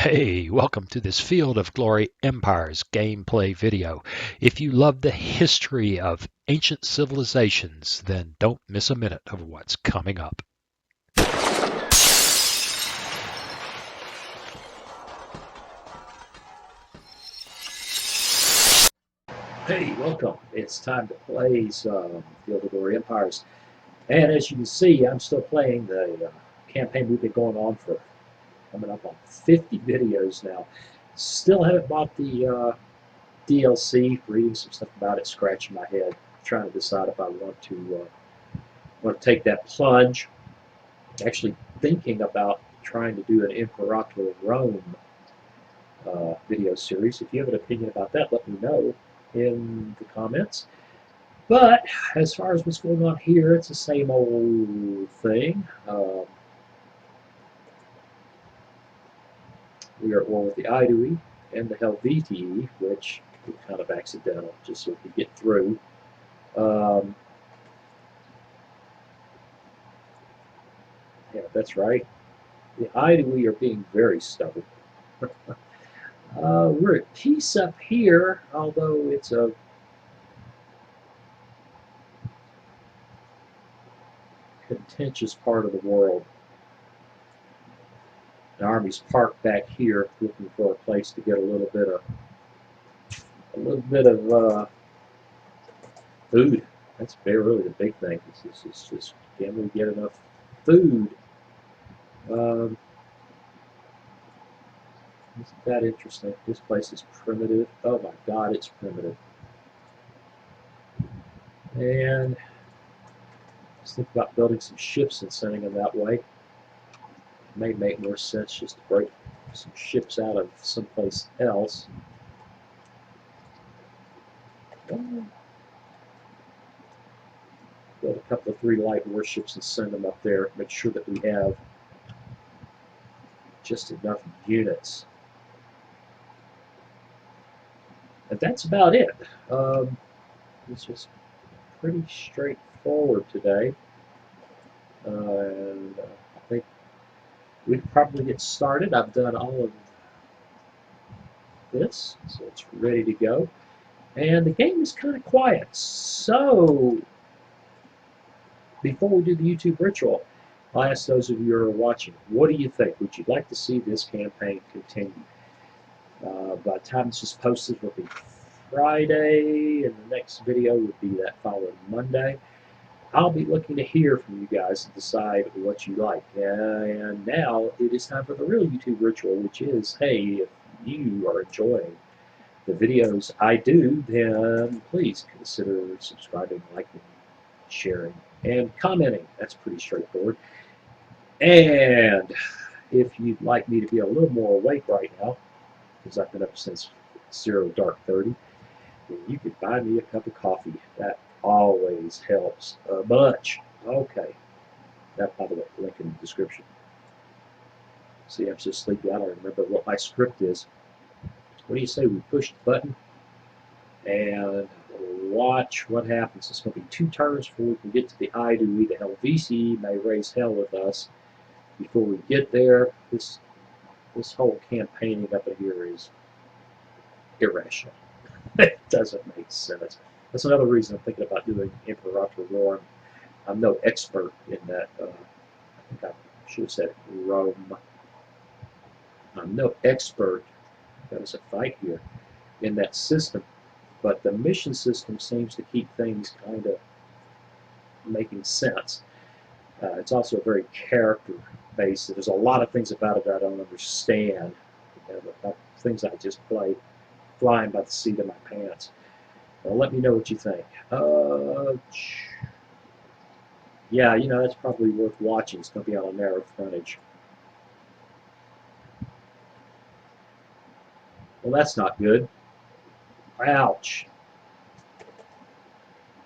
Hey, welcome to this Field of Glory Empires gameplay video. If you love the history of ancient civilizations, then don't miss a minute of what's coming up. Hey, welcome. It's time to play some Field of Glory Empires. And as you can see, I'm still playing the campaign we've been going on for coming up on 50 videos now. Still haven't bought the DLC, reading some stuff about it, scratching my head, trying to decide if I want to take that plunge. Actually thinking about trying to do an Imperator Rome video series. If you have an opinion about that, let me know in the comments. But as far as what's going on here, it's the same old thing. We are at war with the Aedui and the Helvetii, which was kind of accidental, just so we could get through. Yeah, that's right. The Aedui are being very stubborn. We're at peace up here, although it's a contentious part of the world. The army's parked back here, looking for a place to get a little bit of food. That's really the big thing. This is just, can we get enough food? Isn't that interesting? This place is primitive. Oh my God, it's primitive. And let's think about building some ships and sending them that way. It may make more sense just to break some ships out of someplace else. Build a couple of 3 light warships and send them up there. Make sure that we have just enough units. And that's about it. It's just pretty straightforward today. And I think we can probably get started. I've done all of this, so it's ready to go. And the game is kind of quiet. So before we do the YouTube ritual, I'll ask those of you who are watching, what do you think? Would you like to see this campaign continue? By the time this is posted, will be Friday, and the next video would be that following Monday. I'll be looking to hear from you guys and decide what you like. And now it is time for the real YouTube ritual, which is, hey, if you are enjoying the videos I do, then please consider subscribing, liking, sharing, and commenting. That's pretty straightforward. And if you'd like me to be a little more awake right now, because I've been up since 0 dark 30, then you could buy me a cup of coffee. That always helps a bunch. Okay. That, by the way, link in the description. See, I'm so sleepy, I don't remember what my script is. What do you say we push the button and watch what happens? It's going to be 2 turns before we can get to the Aedui. The Helvetii may raise hell with us before we get there. This whole campaigning up in here is irrational. It doesn't make sense. That's another reason I'm thinking about doing Imperator War. I'm no expert in that. I think I should have said Rome. I'm no expert. There's a fight here in that system, but the mission system seems to keep things kind of making sense. It's also very character-based. There's a lot of things about it I don't understand. Things I just play flying by the seat of my pants. Well, let me know what you think. Yeah, you know, that's probably worth watching. It's going to be on a narrow frontage. Well, that's not good. Ouch.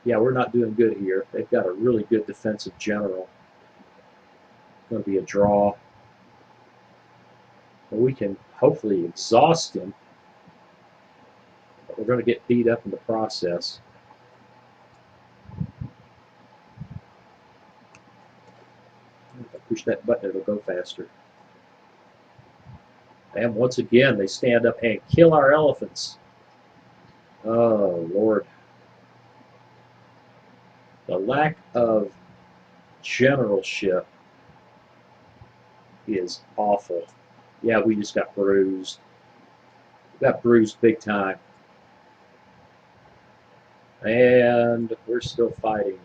Yeah, we're not doing good here. They've got a really good defensive general. It's going to be a draw. But we can hopefully exhaust him. But we're going to get beat up in the process. If I push that button, it'll go faster. And once again, they stand up and kill our elephants. Oh, Lord. The lack of generalship is awful. Yeah, we just got bruised. We got bruised big time. And we're still fighting.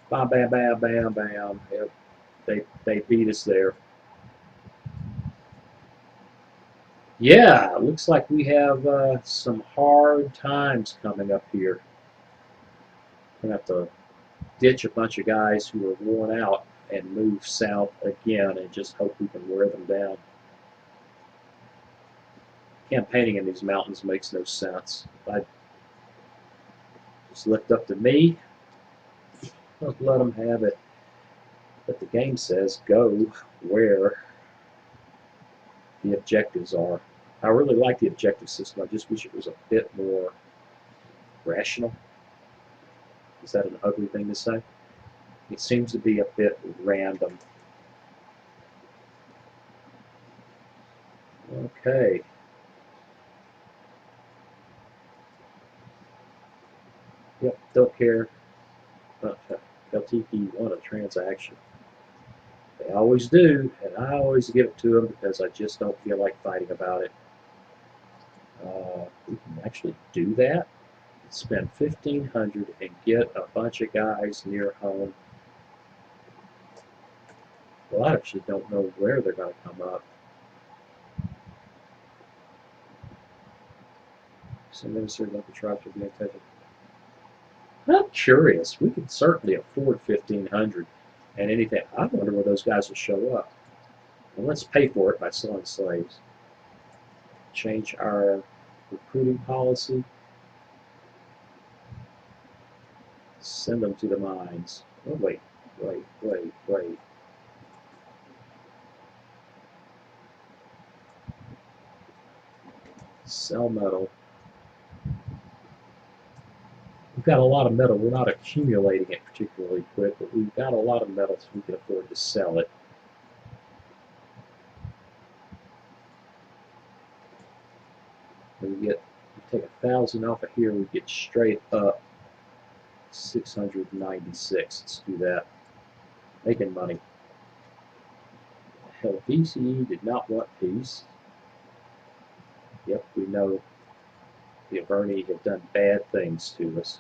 Bam, bam, bam, bam, bam. Yep, they beat us there. Yeah, looks like we have some hard times coming up here. We're going to have to ditch a bunch of guys who are worn out and move south again and just hope we can wear them down. Campaigning in these mountains makes no sense. If I just lift up to me, I'll let them have it. But the game says go where the objectives are. I really like the objective system. I just wish it was a bit more rational. Is that an ugly thing to say? It seems to be a bit random. Okay. Yep, don't care. Helvetii won a transaction. They always do, and I always give it to them because I just don't feel like fighting about it. We can actually do that. Spend 1,500 and get a bunch of guys near home. Well, I actually don't know where they're going to come up. Some necessary local tribes will be infected. I'm curious. We can certainly afford 1,500 and anything. I wonder where those guys will show up. Well, let's pay for it by selling slaves. Change our recruiting policy. Send them to the mines. Oh, wait. Sell metal. We've got a lot of metal. We're not accumulating it particularly quick, but we've got a lot of metal, so we can afford to sell it. We take 1,000 off of here, we get straight up 696. Let's do that. Making money. Helvetii did not want peace. Yep, we know the Aedui have done bad things to us.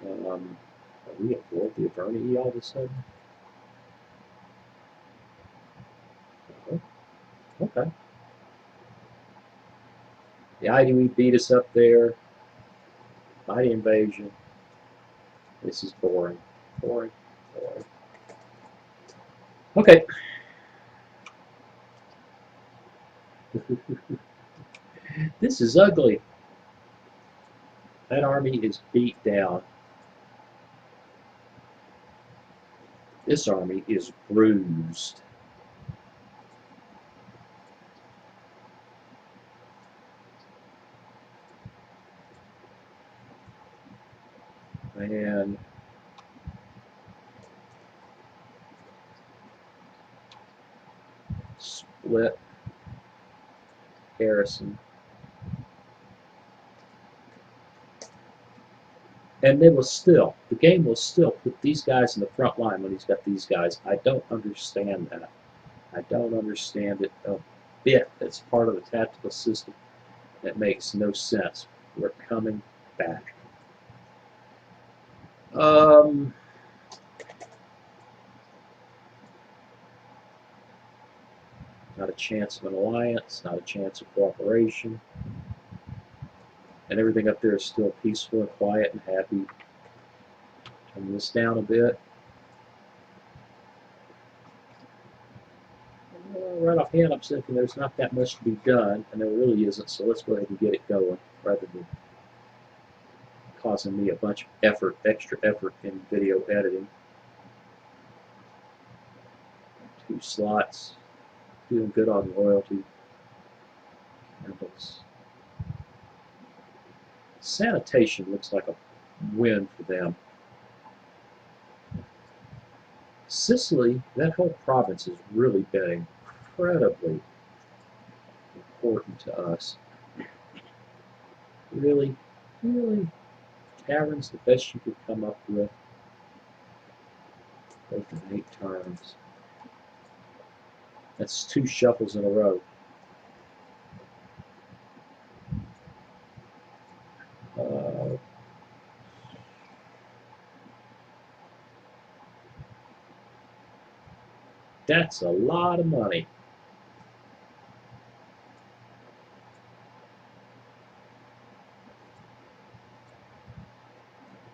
Are we at war with the Aedui all of a sudden? Oh, okay. The Aedui beat us up there. Mighty invasion. This is boring. Boring. Okay. This is ugly. That army is beat down. This army is bruised. And split garrison. And they will still, the game will still put these guys in the front line when he's got these guys. I don't understand that. I don't understand it a bit. It's part of the tactical system that makes no sense. We're coming back. Not a chance of an alliance, not a chance of cooperation. And everything up there is still peaceful and quiet and happy. Turn this down a bit. Right offhand, I'm thinking there's not that much to be done, and there really isn't, so let's go ahead and get it going rather than causing me a bunch of effort, extra effort in video editing. 2 slots, doing good on loyalty. Candles. Sanitation looks like a win for them. Sicily, that whole province has really been incredibly important to us. Really, really, taverns the best you could come up with. Both in 8 turns. That's 2 shuffles in a row. That's a lot of money.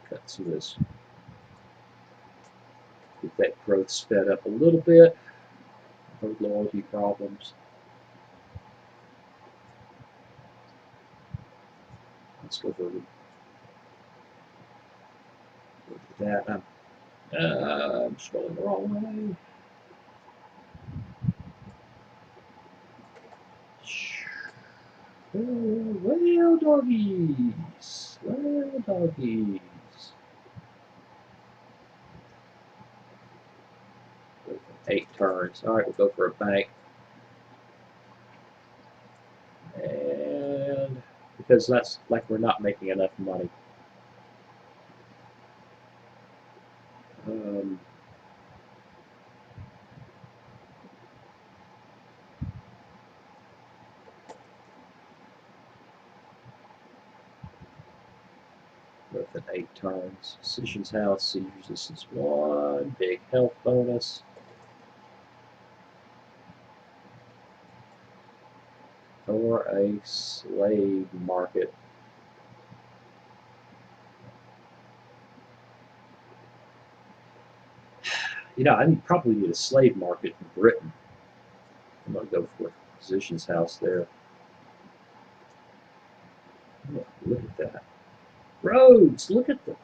Cut through this. Get that growth sped up a little bit. No loyalty problems. Let's go for that. I'm scrolling the wrong way. Well, doggies. Well, doggies. 8 turns. All right, we'll go for a bank. And because that's like we're not making enough money. With 8 turns. Decisions House sees resistance 1. Big health bonus. Or a slave market. You know, I probably need a slave market in Britain. I'm going to go for Physician's House there. Oh, look at that. Roads! Look at the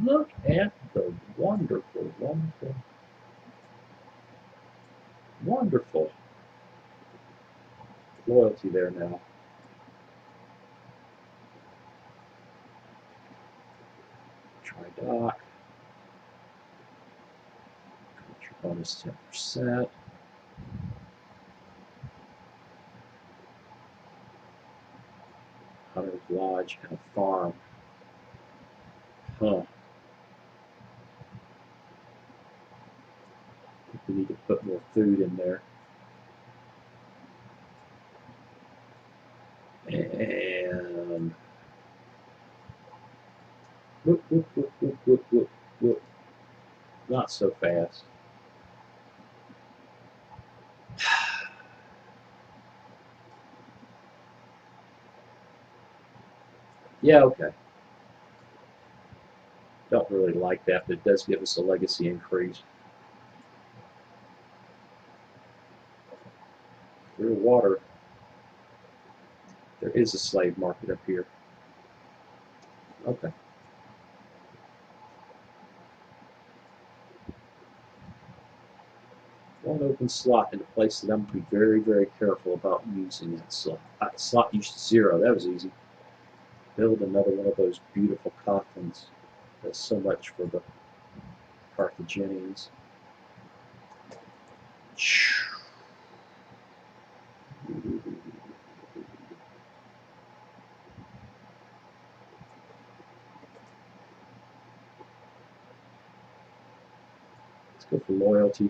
wonderful, wonderful, wonderful loyalty there now. Try dock. Culture bonus 10%. Hunter's Lodge and a farm. Huh. I think we need to put more food in there. And whoop, whoop, whoop, whoop, whoop, whoop, whoop. Not so fast. Yeah, okay. Don't really like that, but it does give us a legacy increase. Through water. There is a slave market up here. Okay. One open slot in a place that I'm going to be very, very careful about using that slot. Slot used 0. That was easy. Build another one of those beautiful coffins. That's so much for the Carthaginians. Let's go for loyalty.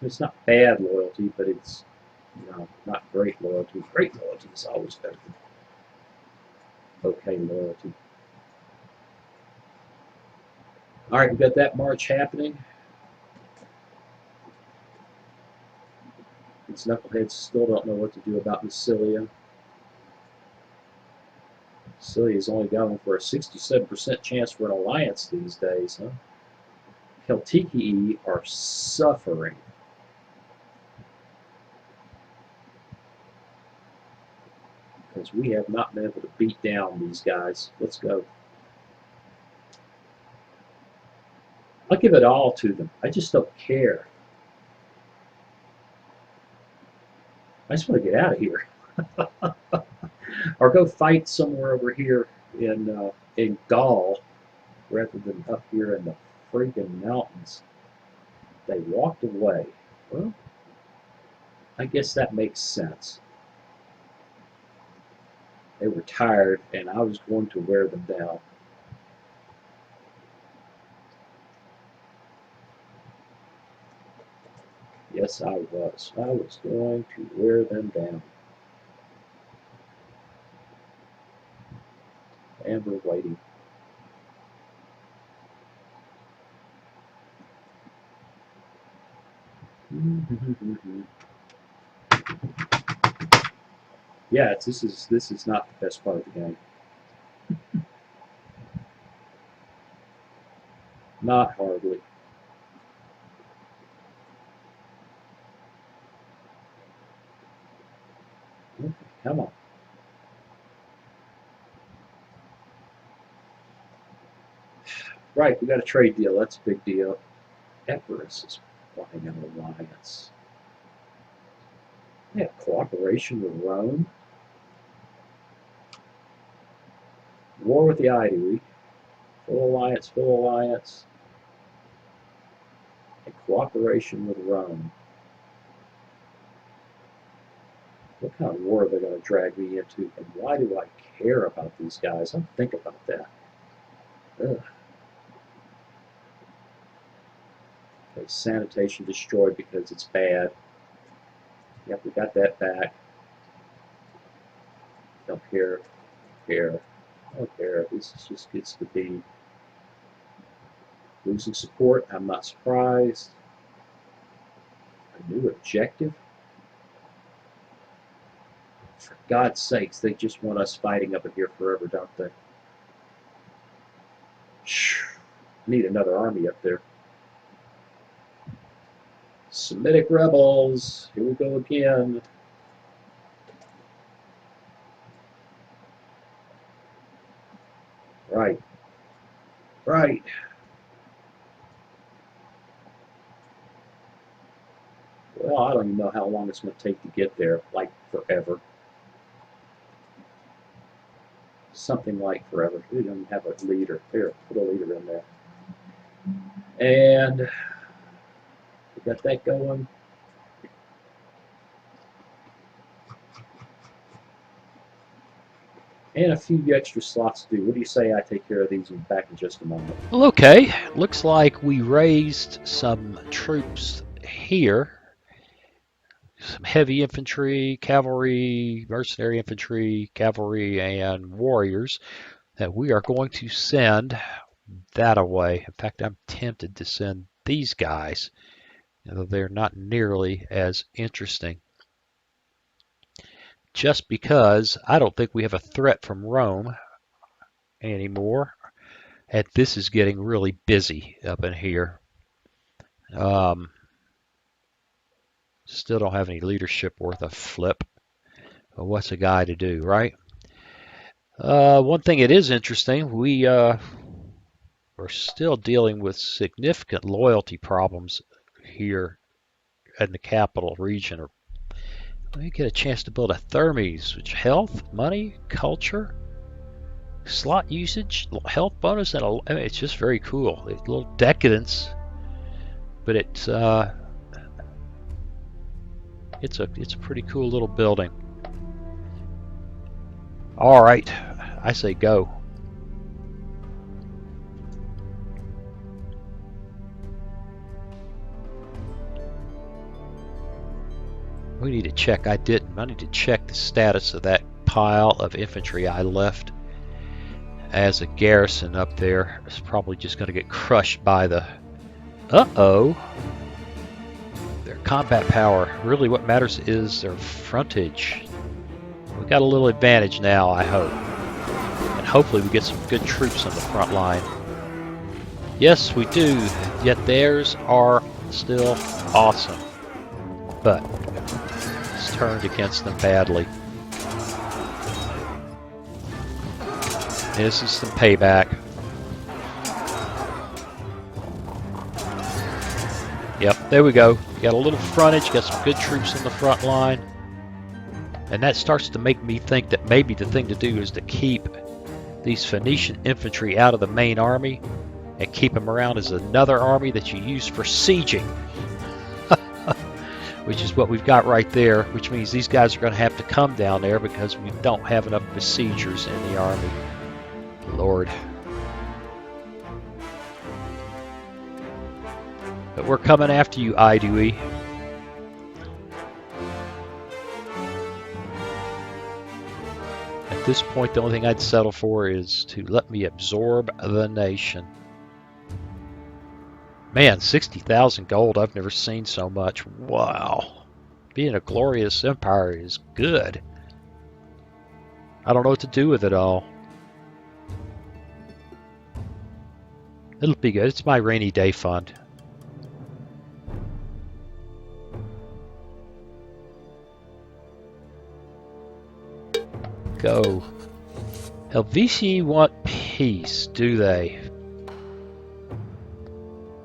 It's not bad loyalty, but it's not great loyalty. Great loyalty is always better than okay loyalty. All right, we've got that march happening. These knuckleheads still don't know what to do about Massilia. Massilia is only going for a 67% chance for an alliance these days, huh? Helvetii are suffering. Because we have not been able to beat down these guys. Let's go. I'll give it all to them. I just don't care. I just want to get out of here. Or go fight somewhere over here in Gaul rather than up here in the freaking mountains. They walked away. Well, I guess that makes sense. They were tired, and I was going to wear them down. Yes, I was. I was going to wear them down. And we're waiting. Yeah, this is not the best part of the game. Not hardly. Okay, come on. Right, we got a trade deal. That's a big deal. Pyrrhus is flying an alliance. They have cooperation with Rome. War with the Aedui. Full alliance, full alliance. And cooperation with Rome. What kind of war are they going to drag me into? And why do I care about these guys? I'll think about that. Ugh. Okay, sanitation destroyed because it's bad. Yep, we got that back. Don't care. Care. Don't care. This just gets to be losing support. I'm not surprised. A new objective? For God's sakes, they just want us fighting up in here forever, don't they? Need another army up there. Semitic rebels. Here we go again. Right. Right. Well, I don't even know how long it's going to take to get there. Like forever. Something like forever. We don't have a leader. Here, put a leader in there. And we got that going. And a few extra slots to do. What do you say I take care of these and back in just a moment? Well, okay. Looks like we raised some troops here. Some heavy infantry, cavalry, mercenary infantry, cavalry, and warriors that we are going to send that away. In fact, I'm tempted to send these guys, though they're not nearly as interesting. Just because I don't think we have a threat from Rome anymore. And this is getting really busy up in here. Still don't have any leadership worth a flip. But what's a guy to do, right? One thing it is interesting, we're still dealing with significant loyalty problems here in the capital region. Let me get a chance to build a Thermes, which health, money, culture, slot usage, health bonus, and I mean, it's just very cool. It's a little decadence, but it's a pretty cool little building. All right, I say go. We need to check. I need to check the status of that pile of infantry I left as a garrison up there. It's probably just going to get crushed by the... Uh-oh. Their combat power. Really what matters is their frontage. We got a little advantage now, I hope. And hopefully we get some good troops on the front line. Yes, we do. Yet theirs are still awesome. But it's turned against them badly. This is some payback. Yep, there we go. You got a little frontage, got some good troops in the front line. And that starts to make me think that maybe the thing to do is to keep these Phoenician infantry out of the main army and keep them around as another army that you use for sieging. which is what we've got right there, which means these guys are going to have to come down there because we don't have enough besiegers in the army. Lord. But we're coming after you, Aedui. At this point, the only thing I'd settle for is to let me absorb the nation. Man, 60,000 gold. I've never seen so much. Wow. Being a glorious empire is good. I don't know what to do with it all. It'll be good. It's my rainy day fund. Go. Helvetii want peace, do they?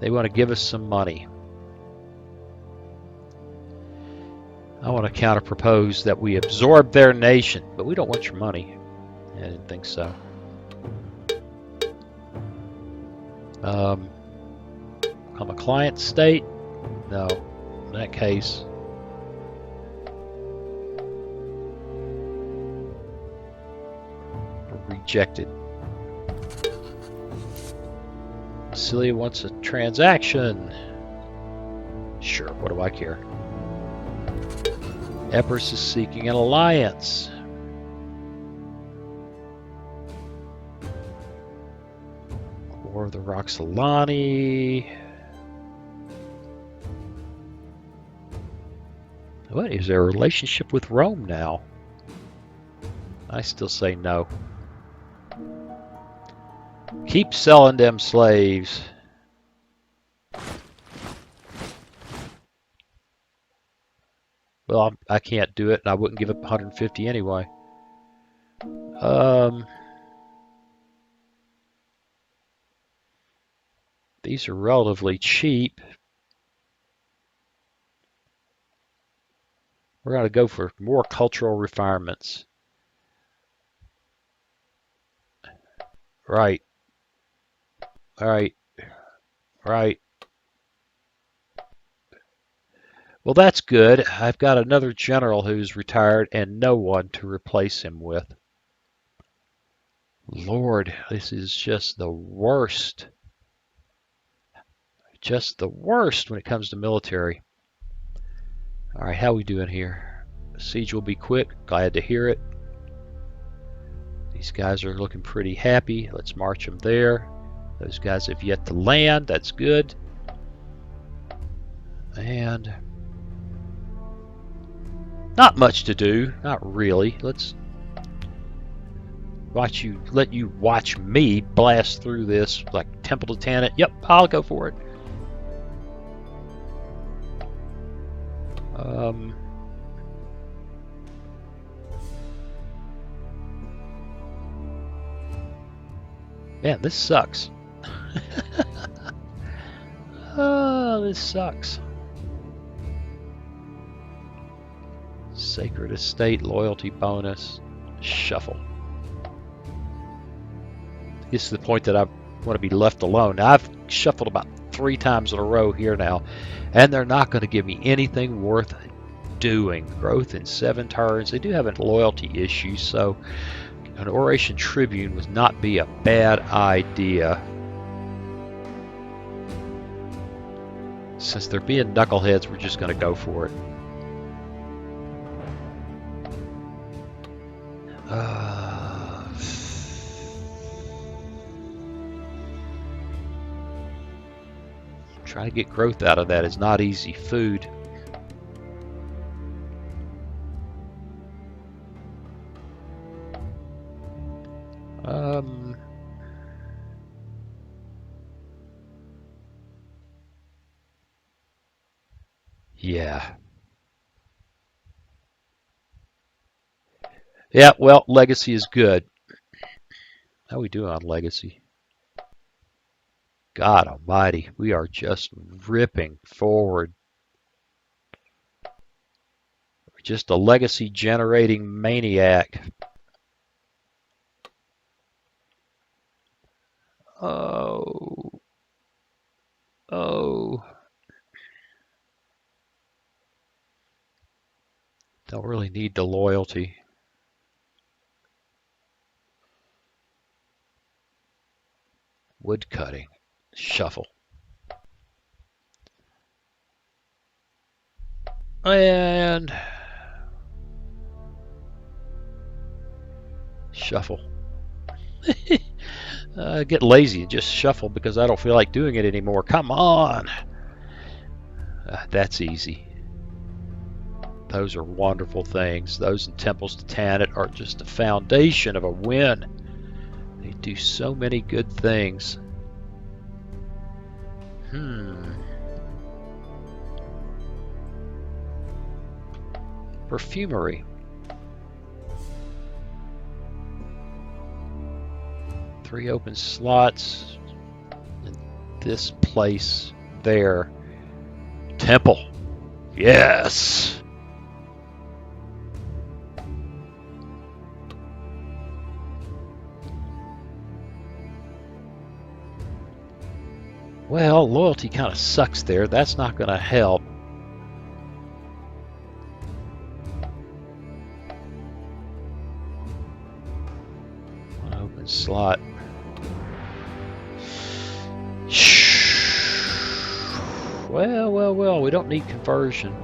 They want to give us some money. I want to counter-propose that we absorb their nation, but we don't want your money. I didn't think so. I'm a client state? No. In that case... rejected. Sicily wants a transaction. Sure, what do I care? Epirus is seeking an alliance. War of the Roxolani. What is their relationship with Rome now? I still say no. Keep selling them slaves. Well, I can't do it, and I wouldn't give up 150 anyway. These are relatively cheap. We're going to go for more cultural refinements. Right. Right. Right. Well, that's good. I've got another general who's retired and no one to replace him with. Lord, this is just the worst. Just the worst when it comes to military. All right, how are we doing here? Siege will be quick. Glad to hear it. These guys are looking pretty happy. Let's march them there. Those guys have yet to land. That's good. And not much to do. Not really. Let's let you watch me blast through this like Temple to Tanit. Yep, I'll go for it. Man, this sucks. Oh, this sucks. Sacred Estate loyalty bonus. Shuffle. Gets to the point that I want to be left alone. Now, I've shuffled about 3 times in a row here now, and they're not going to give me anything worth doing. Growth in 7 turns. They do have a loyalty issue, so an Oration Tribune would not be a bad idea. Since they're being knuckleheads, we're just going to go for it. Trying to get growth out of that is not easy food. Yeah. Yeah, well, legacy is good. How we doing on legacy? God almighty, we are just ripping forward. We're just a legacy generating maniac. Oh. Oh. Don't really need the loyalty. Wood cutting. Shuffle. And shuffle. Get lazy and just shuffle because I don't feel like doing it anymore. Come on. That's easy. Those are wonderful things. Those and temples to Tanit are just the foundation of a win. They do so many good things. Perfumery. 3 open slots. And this place there. Temple. Yes. Well, loyalty kind of sucks there. That's not going to help. One open slot. Well, we don't need conversion.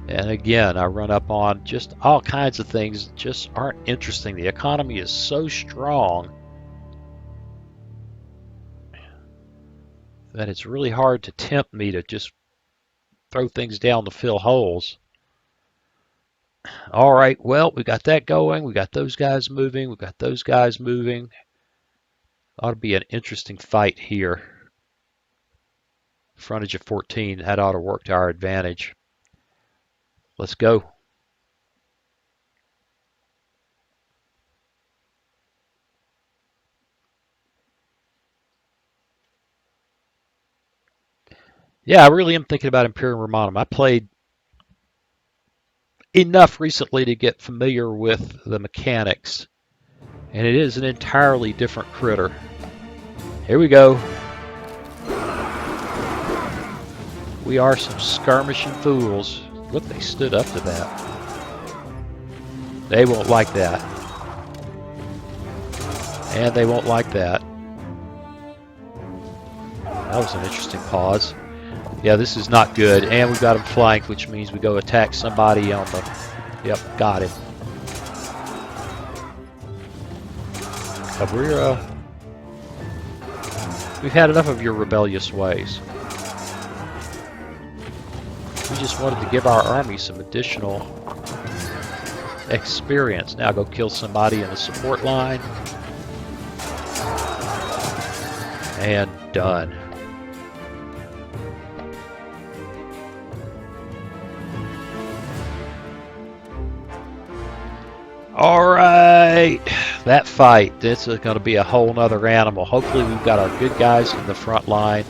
And again, I run up on just all kinds of things that just aren't interesting. The economy is so strong that it's really hard to tempt me to just throw things down to fill holes. All right, well, we got that going. We got those guys moving. We got those guys moving. Ought to be an interesting fight here. Frontage of 14. That ought to work to our advantage. Let's go. Yeah, I really am thinking about Imperium Romanum. I played enough recently to get familiar with the mechanics, and it is an entirely different critter. Here we go. We are some skirmishing fools. Look, they stood up to that. They won't like that. And they won't like that. That was an interesting pause. Yeah, this is not good. And we've got him flanked, which means we go attack somebody on the... Yep, got him. We've had enough of your rebellious ways. We just wanted to give our army some additional experience. Now go kill somebody in the support line. And done. Alright, that fight, this is going to be a whole nother animal. Hopefully we've got our good guys in the front line.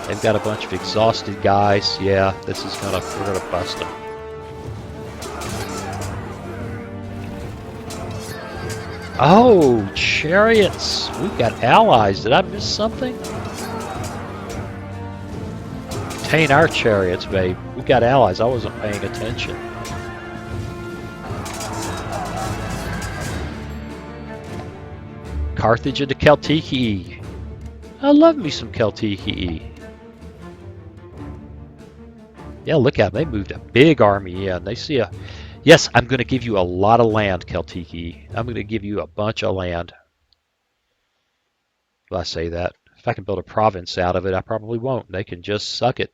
They've got a bunch of exhausted guys. Yeah, this is we're gonna bust them. Oh, chariots! We've got allies. Did I miss something? Obtain our chariots, babe. We've got allies. I wasn't paying attention. Carthage into Celticii. I love me some Celticii. Yeah, look at them. They moved a big army in. They see a... Yes, I'm going to give you a lot of land, Celticii. I'm going to give you a bunch of land. Well, I say that. If I can build a province out of it, I probably won't. They can just suck it.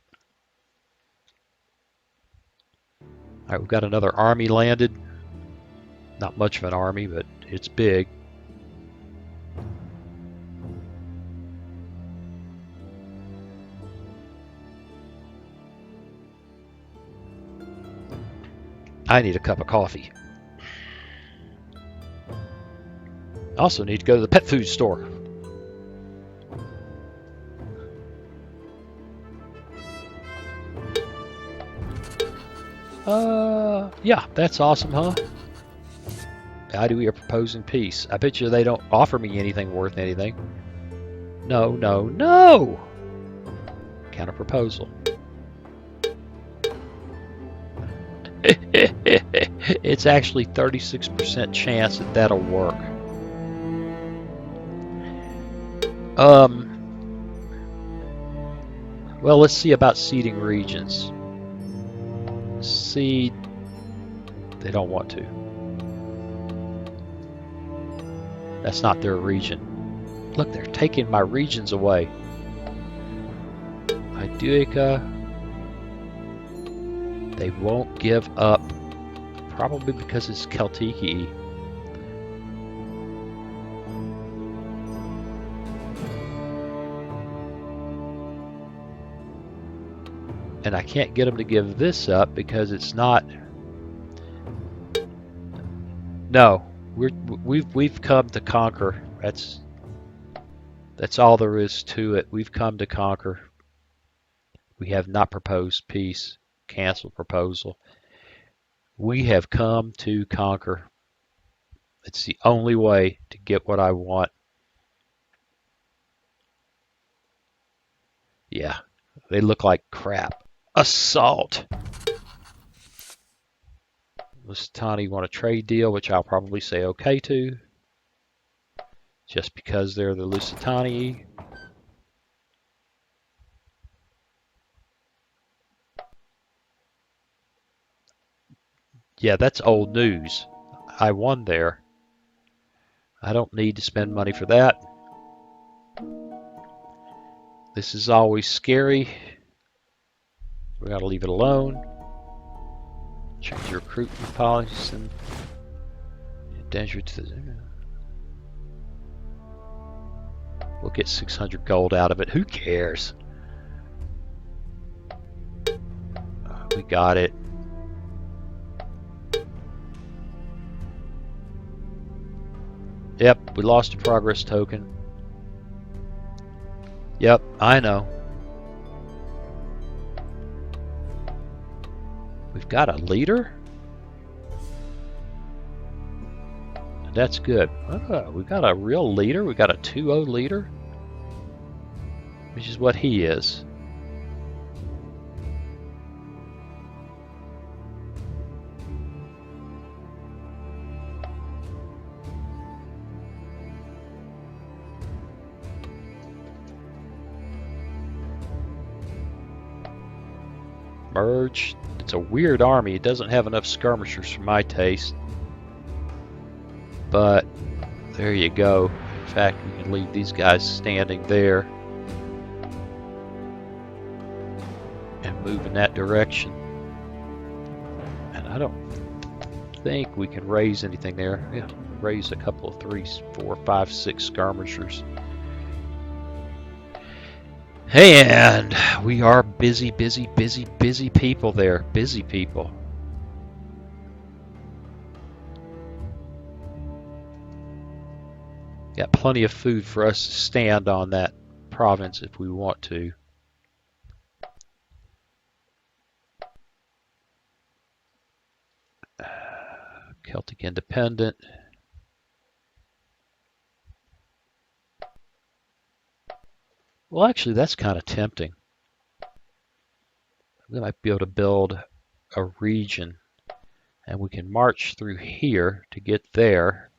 Alright, we've got another army landed. Not much of an army, but it's big. I need a cup of coffee. I also need to go to the pet food store. Yeah, that's awesome, huh? Aedui are proposing peace. I bet you they don't offer me anything worth anything. No, no, no! Counter proposal. It's actually 36% chance that that'll work. Well, let's see about seeding regions. Seed. They don't want to. That's not their region. Look, they're taking my regions away. Aeduica. They won't give up. Probably because it's Celtiki. And I can't get them to give this up because it's not. No, we've come to conquer. That's all there is to it. We've come to conquer. We have not proposed peace. Cancel proposal. We have come to conquer. It's the only way to get what I want. Yeah, they look like crap. Assault. Lusitani want a trade deal, which I'll probably say okay to. Just because they're the Lusitani. Yeah, that's old news. I won there. I don't need to spend money for that. This is always scary. We gotta leave it alone. Change your recruitment policies and danger to the. We'll get 600 gold out of it. Who cares? We got it. Yep, we lost a progress token. Yep, I know. We've got a leader? That's good. We got a real leader. We got a 2-0 leader, which is what he is. Merge. It's a weird army. It doesn't have enough skirmishers for my taste. But there you go. In fact, we can leave these guys standing there and move in that direction. And I don't think we can raise anything there. Yeah, raise a couple of 3, 4, 5, 6 skirmishers. And we are busy people there. Busy people. Got plenty of food for us to stand on that province if we want to. Celtic independent. Well, actually, that's kind of tempting. We might be able to build a region, and we can march through here to get there.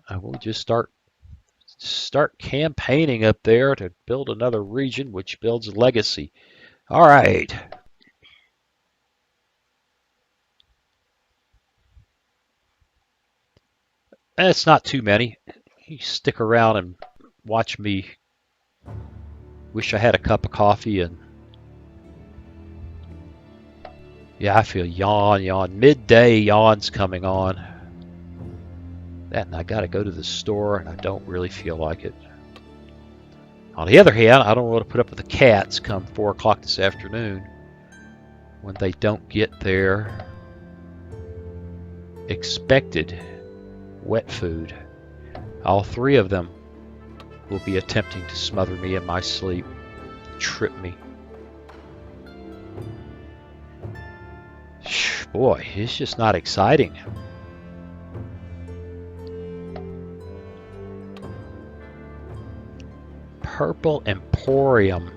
And we'll just start campaigning up there to build another region, which builds legacy. All right. And it's not too many. You stick around and watch me. Wish I had a cup of coffee and. Yeah, I feel yawn. Midday yawn's coming on. That, and I gotta go to the store, and I don't really feel like it. On the other hand, I don't want to put up with the cats come 4 o'clock this afternoon when they don't get their expected wet food. All 3 of them will be attempting to smother me in my sleep, trip me. boy, it's just not exciting. Purple Emporium.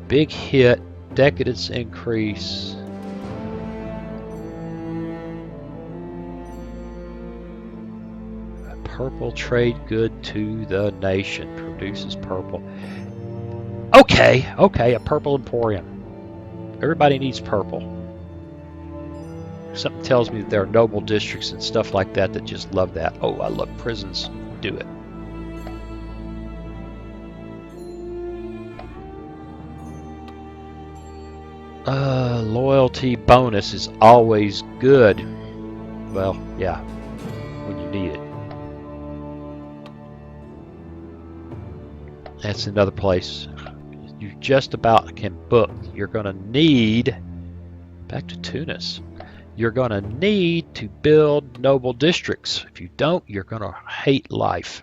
Big hit. Decadence increase. Purple trade good to the nation. Produces purple. Okay, a purple emporium. Everybody needs purple. Something tells me that there are noble districts and stuff like that that just love that. Oh, I love prisons. Do it. Loyalty bonus is always good. Well, yeah, when you need it. That's another place you just about can book. You're going to need, back to Tunis, you're going to need to build noble districts. If you don't, you're going to hate life.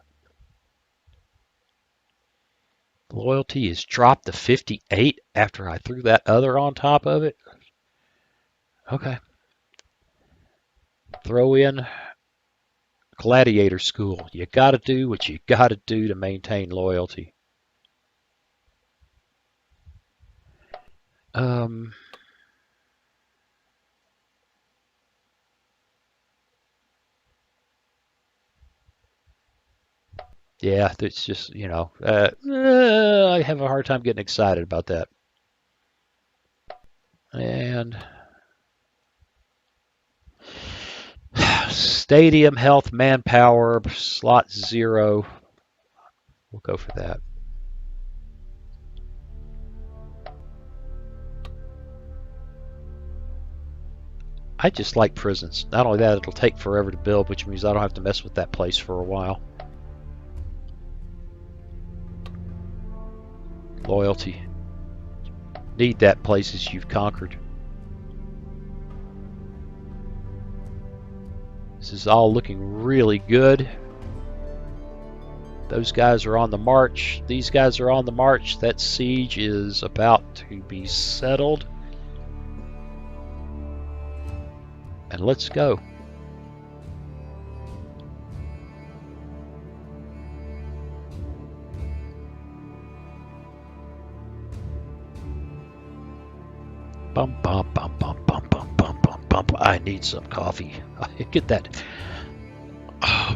Loyalty is dropped to 58 after I threw that other on top of it. Okay. Throw in gladiator school. You got to do what you got to do to maintain loyalty. Yeah, it's just, you know, I have a hard time getting excited about that. And stadium, health, manpower, slot 0. We'll go for that. I just like prisons. Not only that, it'll take forever to build, which means I don't have to mess with that place for a while. Loyalty. Need that places you've conquered. This is all looking really good. Those guys are on the march. These guys are on the march. That siege is about to be settled. And let's go. Bum, bum, bum, bum, bum, bum, bum, bum, bum. I need some coffee. Get that,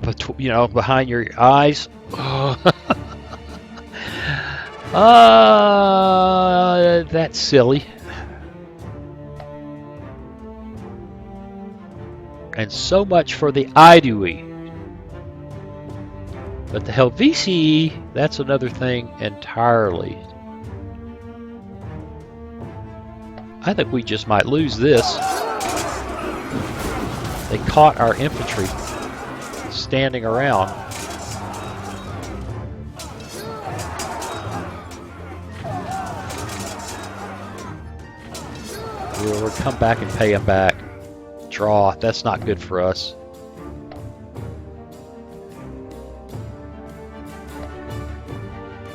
but you know, behind your eyes. That's silly. And so much for the Aedui. But the Helvetii, that's another thing entirely. I think we just might lose this. They caught our infantry standing around. We'll come back and pay them back. Draw. That's not good for us.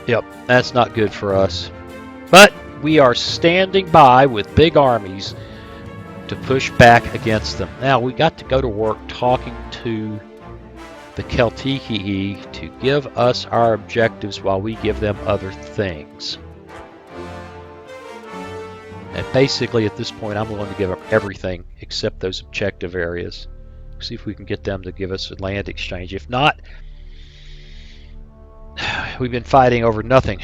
Yep, that's not good for us. But we are standing by with big armies to push back against them. Now we got to go to work talking to the Helvetii to give us our objectives while we give them other things. And basically at this point I'm willing to give up everything except those objective areas. See if we can get them to give us a land exchange. If not, we've been fighting over nothing.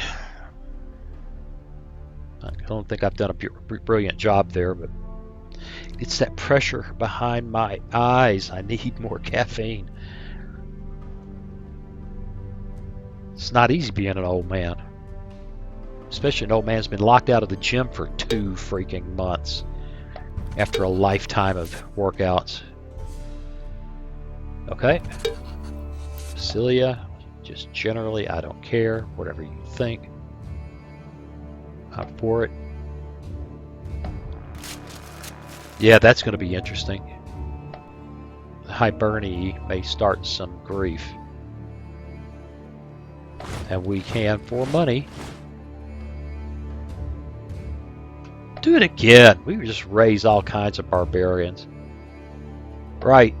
I don't think I've done a brilliant job there, but it's that pressure behind my eyes. I need more caffeine. It's not easy being an old man. Especially an old man who's been locked out of the gym for 2 freaking months after a lifetime of workouts. Okay. Sicilia, just generally, I don't care. Whatever you think. I'm for it. Yeah, that's going to be interesting. Hibernia may start some grief. And we can, for money, do it again. We would just raise all kinds of barbarians. Right.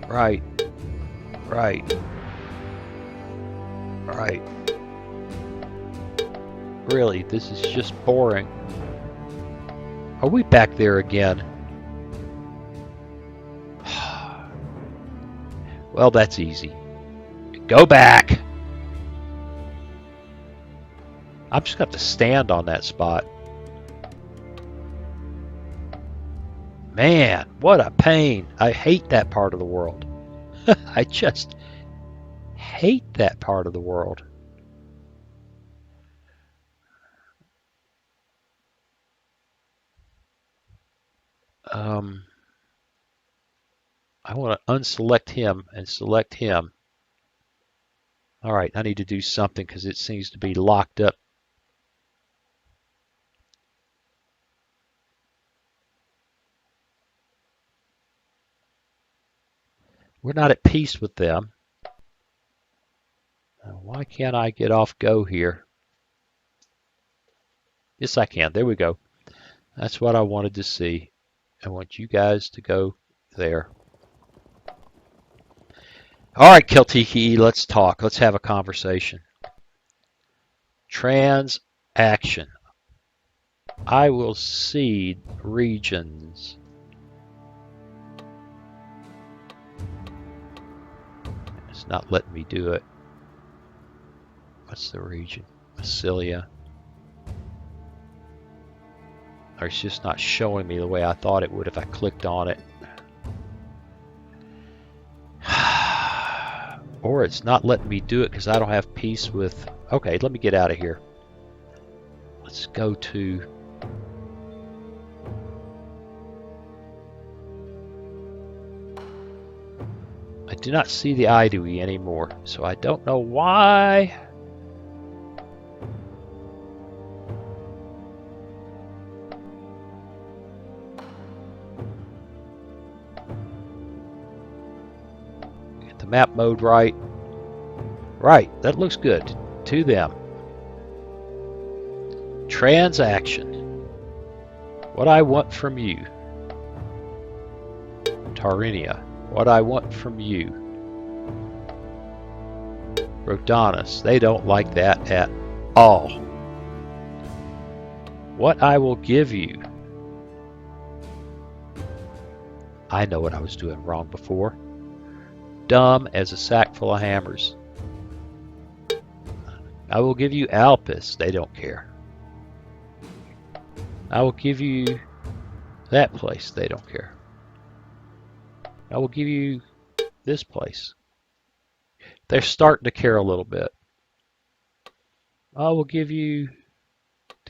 Right. Right. Right. Really, this is just boring. Are we back there again? Well, that's easy. Go back! I'm just going to have to stand on that spot. Man, what a pain. I hate that part of the world. I just hate that part of the world. I want to unselect him and select him. All right, I need to do something because it seems to be locked up. We're not at peace with them. Why can't I get off go here? Yes, I can. There we go. That's what I wanted to see. I want you guys to go there. All right, Helvetii, let's talk. Let's have a conversation. Transaction. I will cede regions. It's not letting me do it. What's the region? Massilia. Or it's just not showing me the way I thought it would if I clicked on it. Or it's not letting me do it because I don't have peace with... Okay, let me get out of here. Let's go to... I do not see the Aedui anymore, so I don't know why. Get the map mode right. Right, that looks good. To them. Transaction. What I want from you. Tarinia. What I want from you. Rhodanus. They don't like that at all. What I will give you. I know what I was doing wrong before. Dumb as a sack full of hammers. I will give you Alpus. They don't care. I will give you that place. They don't care. I will give you this place. They're starting to care a little bit. I will give you...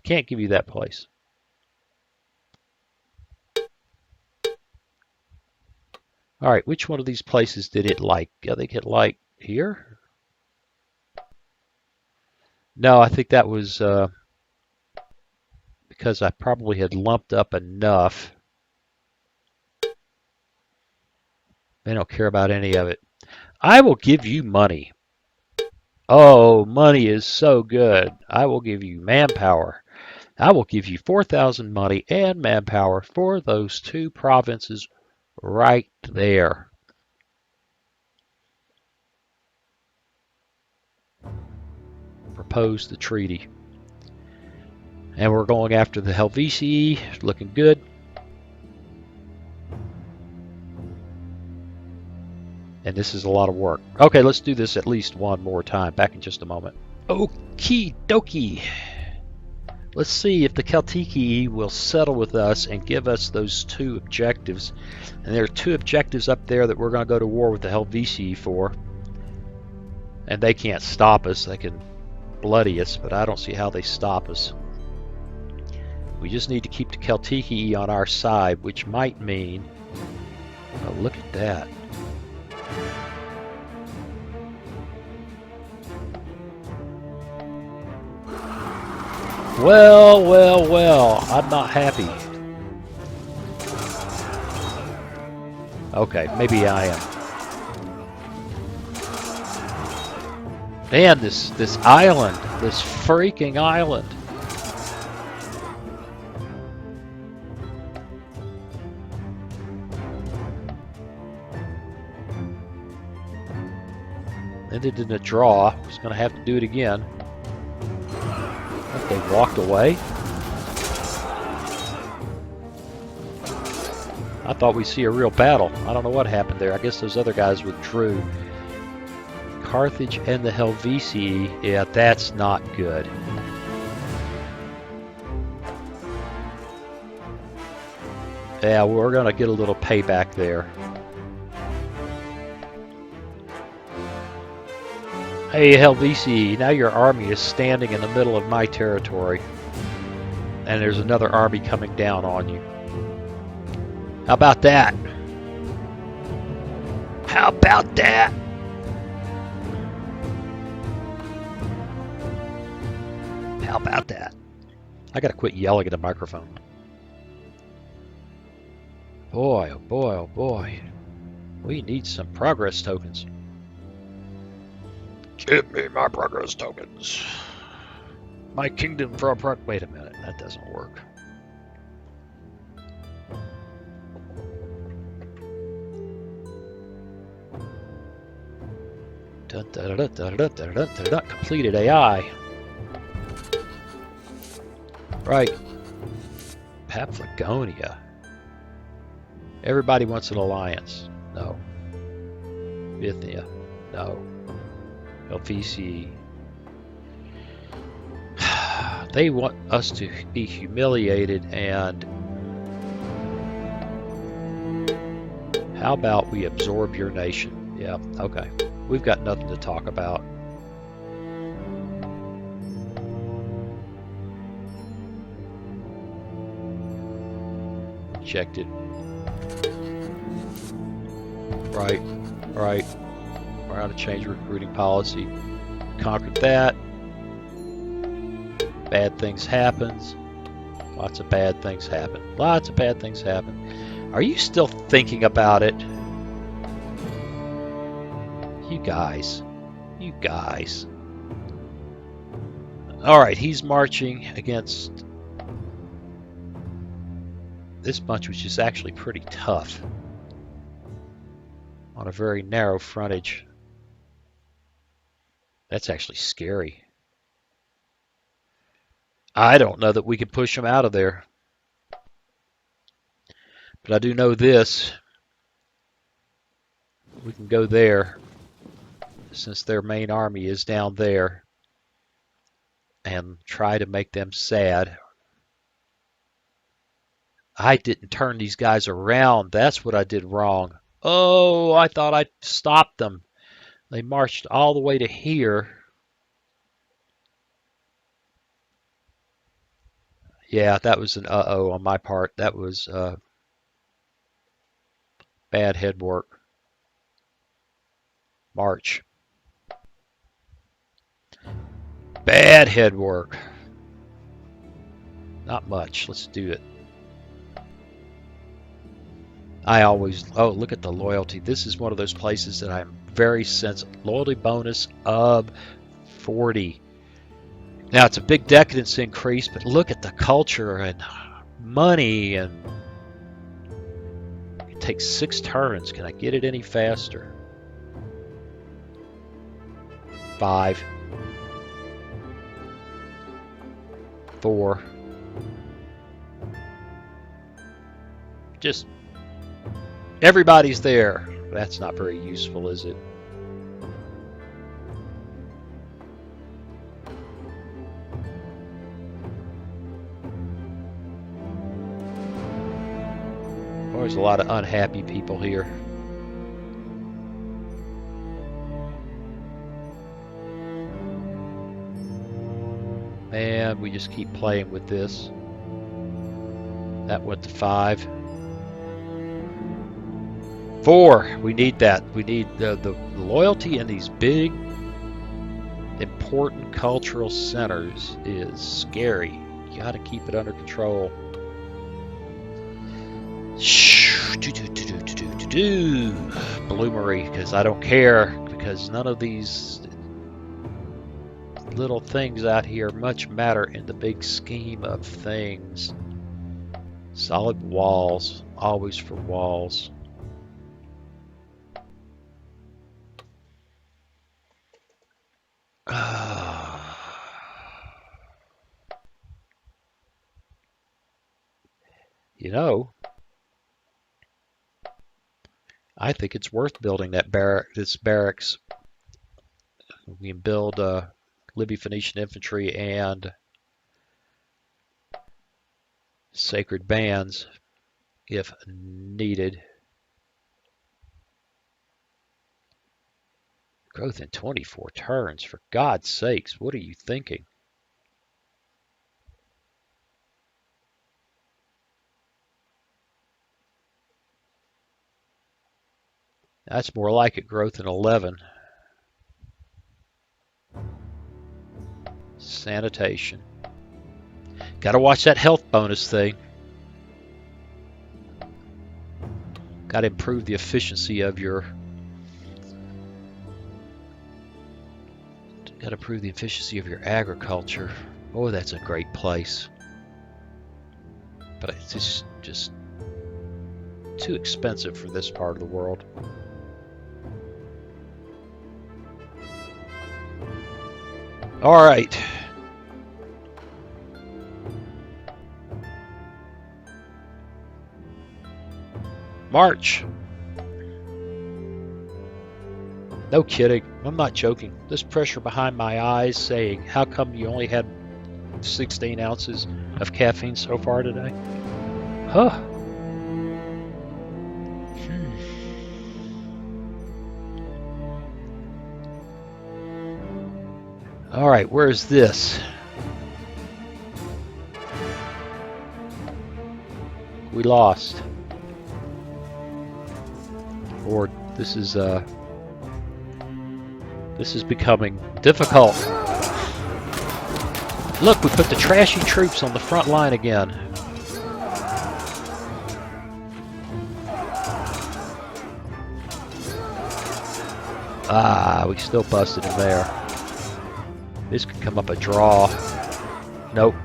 Can't give you that place. Alright, which one of these places did it like? I think it liked here? No, I think that was because I probably had lumped up enough. They don't care about any of it. I will give you money. Oh, money is so good. I will give you manpower. I will give you 4,000 money and manpower for those two provinces right there. Propose the treaty. And we're going after the Helvetii. Looking good. And this is a lot of work. Okay, let's do this at least one more time. Back in just a moment. Okie dokie. Let's see if the Helvetii will settle with us and give us those two objectives. And there are two objectives up there that we're going to go to war with the Helvetii for. And they can't stop us. They can bloody us, but I don't see how they stop us. We just need to keep the Helvetii on our side, which might mean... Oh, look at that. Well, well, well, I'm not happy. Okay, maybe I am. Man, this island, this freaking island. Ended in a draw. Was going to have to do it again. But they walked away. I thought we'd see a real battle. I don't know what happened there. I guess those other guys withdrew. Carthage and the Helvetii. Yeah, that's not good. Yeah, we're going to get a little payback there. Hey, Helvetii, now your army is standing in the middle of my territory. And there's another army coming down on you. How about that? How about that? How about that? I gotta quit yelling at the microphone. Boy, oh boy, oh boy. We need some progress tokens. Give me my progress tokens. My kingdom for a wait a minute, that doesn't work. Completed AI. Right. Paphlagonia. Everybody wants an alliance. No. Bithynia. No. Helvetii. They want us to be humiliated, and how about we absorb your nation? Yeah, okay. We've got nothing to talk about. Checked it. Right, right. We're out to change recruiting policy. Conquered that. Bad things happens. Lots of bad things happen. Lots of bad things happen. Are you still thinking about it? You guys. You guys. Alright, he's marching against this bunch, which is actually pretty tough. On a very narrow frontage. That's actually scary. I don't know that we can push them out of there. But I do know this. We can go there, since their main army is down there, and try to make them sad. I didn't turn these guys around. That's what I did wrong. Oh, I thought I stopped them. They marched all the way to here. Yeah, that was an uh-oh on my part. That was bad head work. March. Bad head work. Not much. Let's do it. I always... Oh, look at the loyalty. This is one of those places that I'm very sensitive. Loyalty bonus of 40. Now, it's a big decadence increase, but look at the culture and money, and it takes 6 turns. Can I get it any faster? 5. 4. Just everybody's there. That's not very useful, is it? There's a lot of unhappy people here. And we just keep playing with this. That went to 5. 4. We need that. We need the loyalty in these big, important cultural centers is scary. You got to keep it under control. Bloomery, because I don't care, because none of these little things out here much matter in the big scheme of things. Solid walls, always for walls. You know, I think it's worth building that this barracks. We can build Libyan Phoenician infantry and sacred bands if needed. Growth in 24 turns. For God's sakes, what are you thinking? That's more like it. Growth in 11. Sanitation. Got to watch that health bonus thing. Got to improve the efficiency of your. Got to improve the efficiency of your agriculture. Oh, that's a great place. But it's just too expensive for this part of the world. All right. March. No kidding. I'm not joking. This pressure behind my eyes saying, how come you only had 16 ounces of caffeine so far today? Huh. All right, where's this? We lost. Or this is becoming difficult. Look, we put the trashy troops on the front line again. Ah, we still busted him there. This could come up a draw. Nope,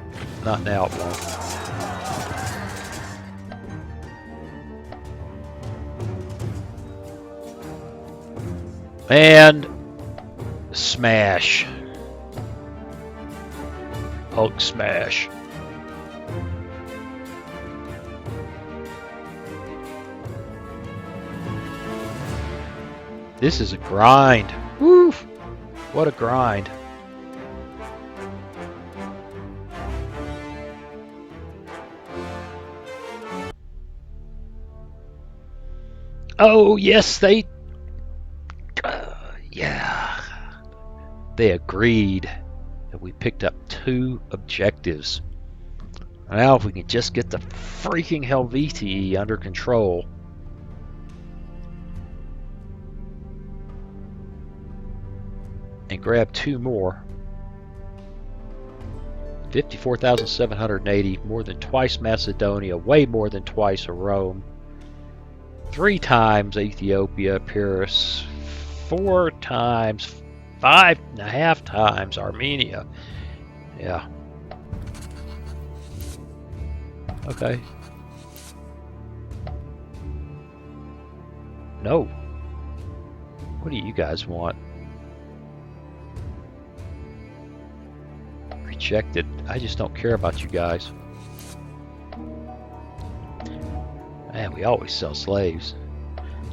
not now it won't. And smash. Hulk smash. This is a grind. Woo! What a grind. Oh, yes, they... yeah. They agreed that we picked up 2 objectives. Now, if we can just get the freaking Helvetii under control. And grab 2 more. 54,780, more than twice Macedonia, way more than twice Rome. 3 times Ethiopia, Pyrrhus. 4 times, 5.5 times Armenia. Yeah. Okay. No. What do you guys want? Rejected. I just don't care about you guys. Man, we always sell slaves.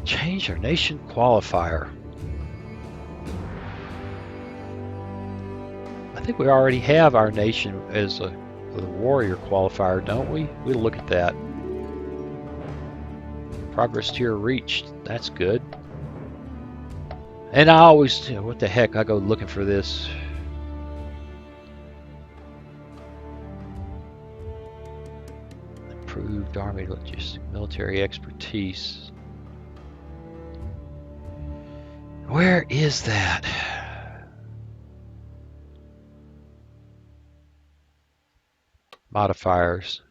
Change our nation qualifier. I think we already have our nation as a warrior qualifier, don't we? We'll look at that. Progress tier reached. That's good. And I always, what the heck, I go looking for this. Improved army logistics, military expertise. Where is that? Modifiers.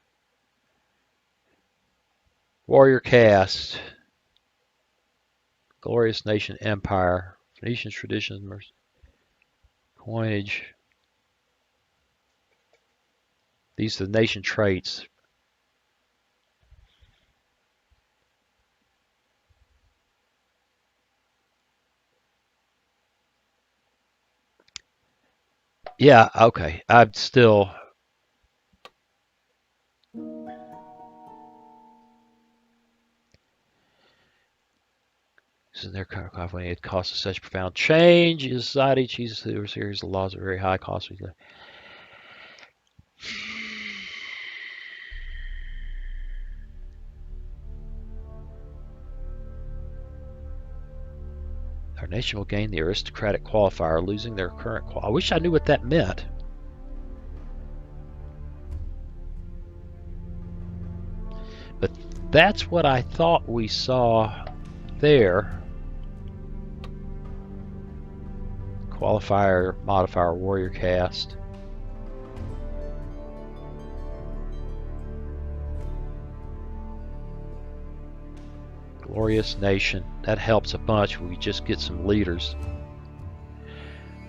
Warrior caste. Glorious nation empire. Phoenician traditions. Coinage. These are the nation traits. Yeah, okay. I'm still... In their when it causes such profound change in society, chooses through a series of laws of very high cost. Our nation will gain the aristocratic qualifier, losing their current I wish I knew what that meant. But that's what I thought we saw there. Qualifier, modifier, warrior caste. Glorious nation. That helps a bunch when we just get some leaders.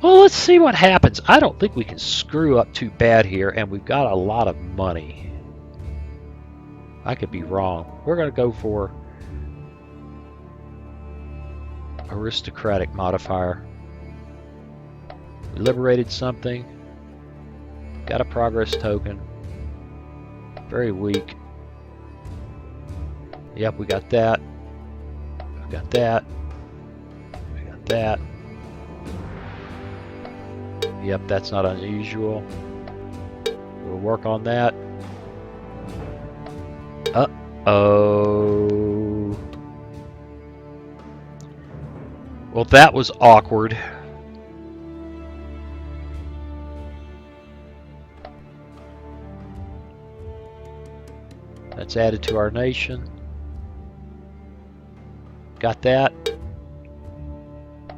Well, let's see what happens. I don't think we can screw up too bad here, and we've got a lot of money. I could be wrong. We're going to go for aristocratic modifier. We liberated something. Got a progress token. Very weak. Yep, we got that. We got that. We got that. Yep, that's not unusual. We'll work on that. Uh-oh. Well, that was awkward. That's added to our nation. Got that.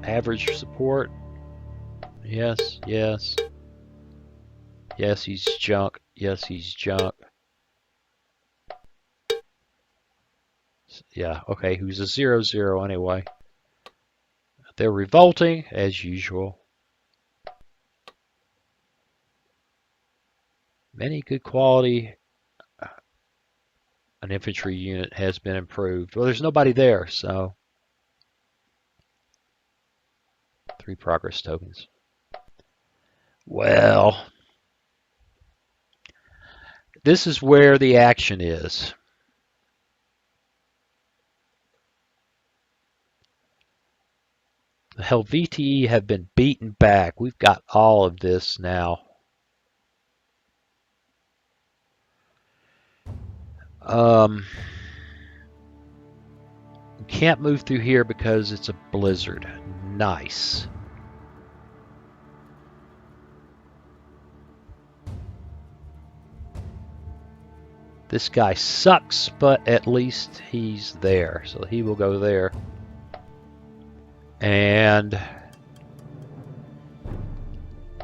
Average support. Yes, yes. Yes, he's junk. Yes, he's junk. Yeah, okay, who's a 0-0 anyway. They're revolting, as usual. Many good quality. An infantry unit has been improved. Well, there's nobody there, so 3 progress tokens. Well, this is where the action is. The Helvetii have been beaten back. We've got all of this now. Can't move through here because it's a blizzard. Nice. This guy sucks, but at least he's there, so he will go there. And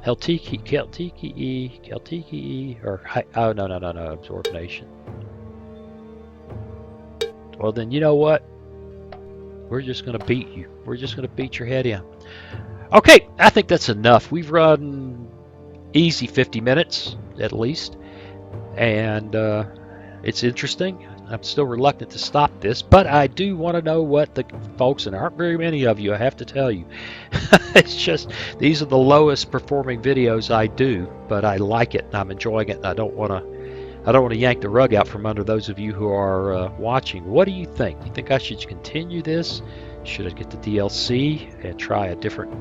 Helvetii, or oh no, absorb nation. Well then, you know what? We're just gonna beat you. We're just gonna beat your head in. Okay, I think that's enough. We've run easy 50 minutes at least, and it's interesting. I'm still reluctant to stop this, but I do want to know what the folks, and there aren't very many of you, I have to tell you. It's just, these are the lowest performing videos I do, but I like it and I'm enjoying it, and I don't want to yank the rug out from under those of you who are watching. What do you think? Do you think I should continue this? Should I get the DLC and try a different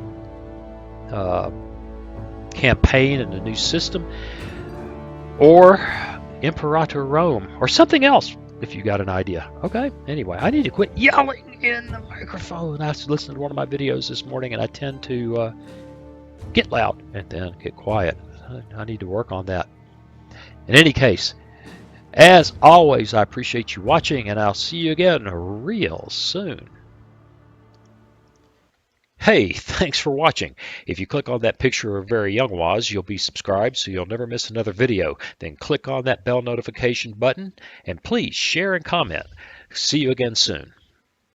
campaign and a new system? Or Imperator Rome, or something else, if you got an idea. Okay, anyway, I need to quit yelling in the microphone. I was listening to one of my videos this morning, and I tend to get loud and then get quiet. I need to work on that. In any case, as always, I appreciate you watching, and I'll see you again real soon. Hey, thanks for watching. If you click on that picture of very young Waz, you'll be subscribed so you'll never miss another video. Then click on that bell notification button, and please share and comment. See you again soon.